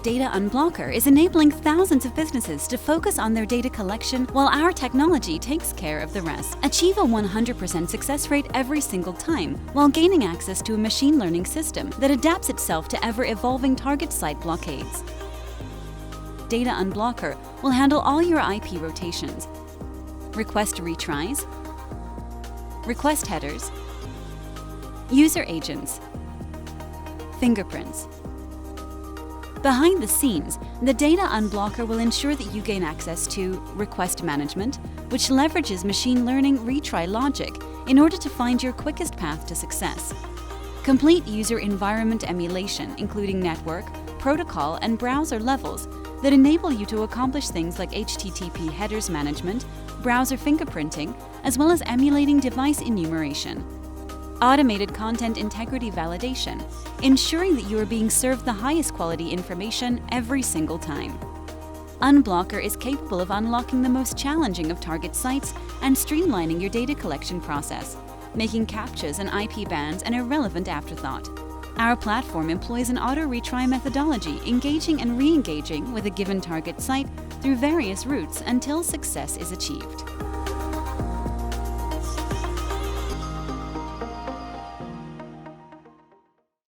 Data Unblocker is enabling thousands of businesses to focus on their data collection while our technology takes care of the rest. Achieve a 100% success rate every single time while gaining access to a machine learning system that adapts itself to ever-evolving target site blockades. Data Unblocker will handle all your IP rotations, request retries, request headers, user agents, fingerprints. Behind the scenes, the Data Unblocker will ensure that you gain access to request management, which leverages machine learning retry logic in order to find your quickest path to success. Complete user environment emulation, including network, protocol, and browser levels that enable you to accomplish things like HTTP headers management, browser fingerprinting, as well as emulating device enumeration. Automated content integrity validation, ensuring that you are being served the highest quality information every single time. Unblocker is capable of unlocking the most challenging of target sites and streamlining your data collection process, making CAPTCHAs and IP bans an irrelevant afterthought. Our platform employs an auto-retry methodology, engaging and re-engaging with a given target site through various routes until success is achieved.